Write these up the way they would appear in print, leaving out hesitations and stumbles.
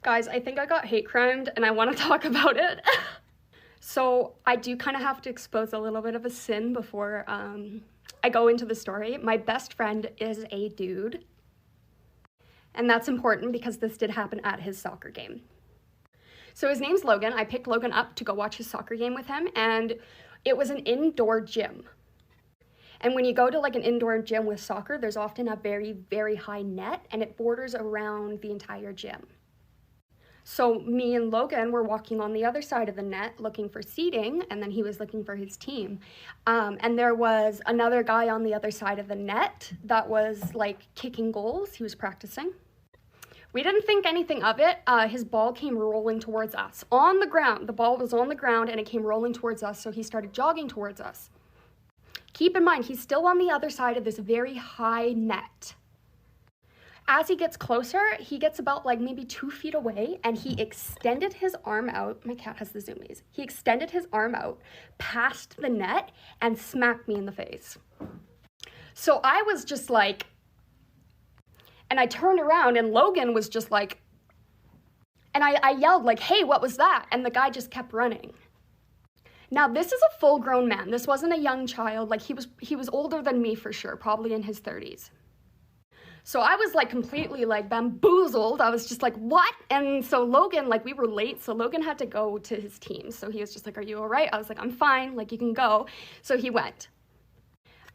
Guys, I think I got hate crimed and I want to talk about it. So I do kind of have to expose a little bit of a sin before I go into the story. My best friend is a dude. And that's important because this did happen at his soccer game. So his name's Logan. I picked Logan up to go watch his soccer game with him, and it was an indoor gym. And when you go to like an indoor gym with soccer, there's often a very, very high net, and it borders around the entire gym. So me and Logan were walking on the other side of the net looking for seating, and then he was looking for his team. And there was another guy on the other side of the net that was like kicking goals. He was practicing. We didn't think anything of it. His ball came rolling towards us on the ground. The ball was on the ground and it came rolling towards us, so he started jogging towards us. Keep in mind, he's still on the other side of this very high net. As he gets closer, he gets about like maybe 2 feet away, and he extended his arm out. My cat has the zoomies. He extended his arm out past the net and smacked me in the face. So I was just like, and I turned around and Logan was just like, and I yelled like, hey, what was that? And the guy just kept running. Now this is a full-grown man. This wasn't a young child. Like he was older than me for sure, probably in his 30s. So I was like completely like bamboozled. I was just like, what? And so Logan, like we were late, so Logan had to go to his team. So he was just like, are you all right? I was like, I'm fine, like you can go. So he went.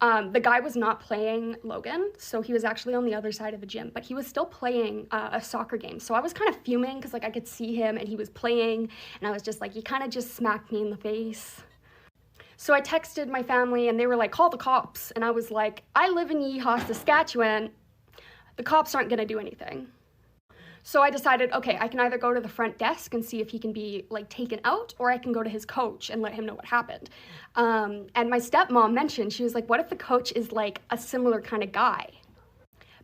The guy was not playing Logan, so he was actually on the other side of the gym, but he was still playing a soccer game. So I was kind of fuming because like I could see him and he was playing, and I was just like, he kind of just smacked me in the face. So I texted my family and they were like, call the cops. And I was like, I live in Yeehaw, Saskatchewan. The cops aren't gonna do anything. So I decided, okay, I can either go to the front desk and see if he can be like taken out, or I can go to his coach and let him know what happened. And my stepmom mentioned, she was like, what if the coach is like a similar kind of guy?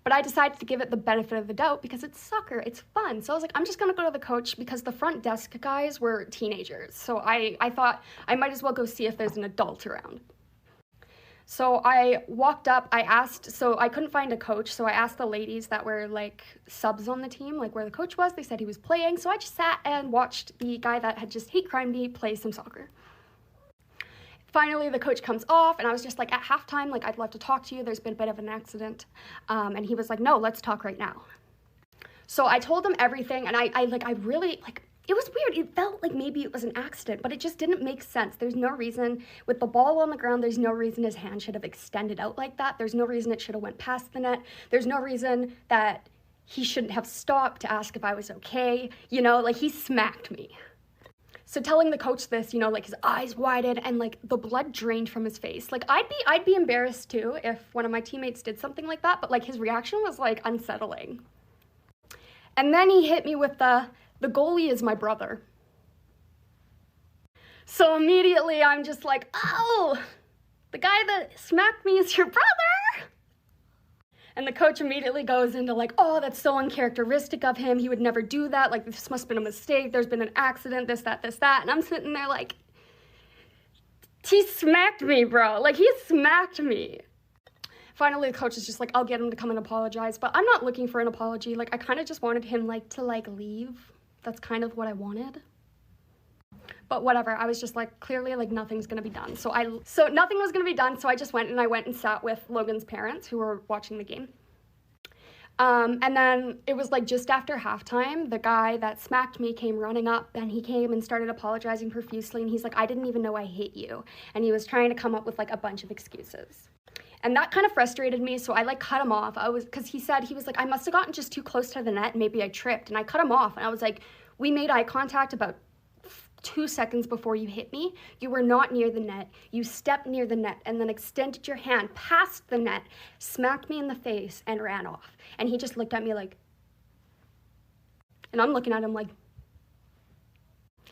But I decided to give it the benefit of the doubt because it's soccer, it's fun. So I was like, I'm just gonna go to the coach because the front desk guys were teenagers. So I thought I might as well go see if there's an adult around. So I walked up, I asked, so I couldn't find a coach, so I asked the ladies that were like subs on the team, like where the coach was. They said he was playing, so I just sat and watched the guy that had just hate crimed me play some soccer. Finally, the coach comes off, and I was just like, at halftime, like, I'd love to talk to you. There's been a bit of an accident. And he was like, no, let's talk right now. So I told him everything, and I really, it was weird. It felt like maybe it was an accident, but it just didn't make sense. There's no reason, with the ball on the ground, there's no reason his hand should have extended out like that. There's no reason it should have went past the net. There's no reason that he shouldn't have stopped to ask if I was okay. You know, like, he smacked me. So telling the coach this, you know, like his eyes widened and like the blood drained from his face. Like I'd be embarrassed too if one of my teammates did something like that, but like his reaction was like unsettling. And then he hit me with the goalie is my brother. So immediately I'm just like, oh, the guy that smacked me is your brother? And the coach immediately goes into like, oh, that's so uncharacteristic of him. He would never do that. Like, this must have been a mistake. There's been an accident, this, that. And I'm sitting there like, he smacked me, bro. Like, he smacked me. Finally, the coach is just like, I'll get him to come and apologize. But I'm not looking for an apology. Like, I kind of just wanted him like to like leave. That's kind of what I wanted. But whatever, I was just like, clearly like nothing's gonna be done. So nothing was gonna be done, so I just went and sat with Logan's parents who were watching the game. And then it was like just after halftime, the guy that smacked me came running up, and he came and started apologizing profusely, and he's like, I didn't even know I hit you. And he was trying to come up with like a bunch of excuses. And that kind of frustrated me, so I like cut him off. Because he was like, I must have gotten just too close to the net, and maybe I tripped. And I cut him off, and I was like, we made eye contact about 2 seconds before you hit me. You were not near the net. You stepped near the net and then extended your hand past the net, smacked me in the face, and ran off. And he just looked at me like, and I'm looking at him like,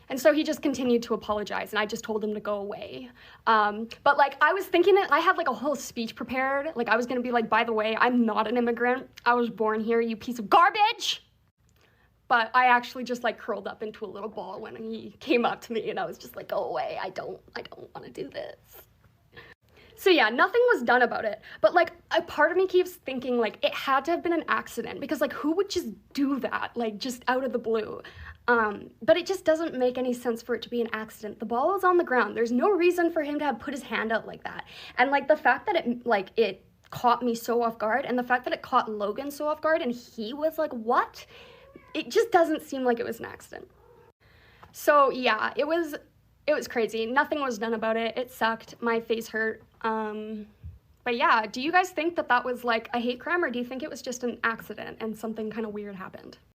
and so he just continued to apologize, and I just told him to go away. But like, I was thinking I had like a whole speech prepared. Like, I was gonna be like, by the way, I'm not an immigrant. I was born here, you piece of garbage. But I actually just like curled up into a little ball when he came up to me, and I was just like, go away, I don't want to do this. So yeah, nothing was done about it. But like, a part of me keeps thinking like it had to have been an accident, because like who would just do that, like just out of the blue? But it just doesn't make any sense for it to be an accident. The ball was on the ground. There's no reason for him to have put his hand out like that. And like the fact that it caught me so off guard, and the fact that it caught Logan so off guard, and he was like, what? It just doesn't seem like it was an accident. So yeah, it was crazy. Nothing was done about it. It sucked. My face hurt. But yeah, do you guys think that that was like a hate crime, or do you think it was just an accident and something kind of weird happened?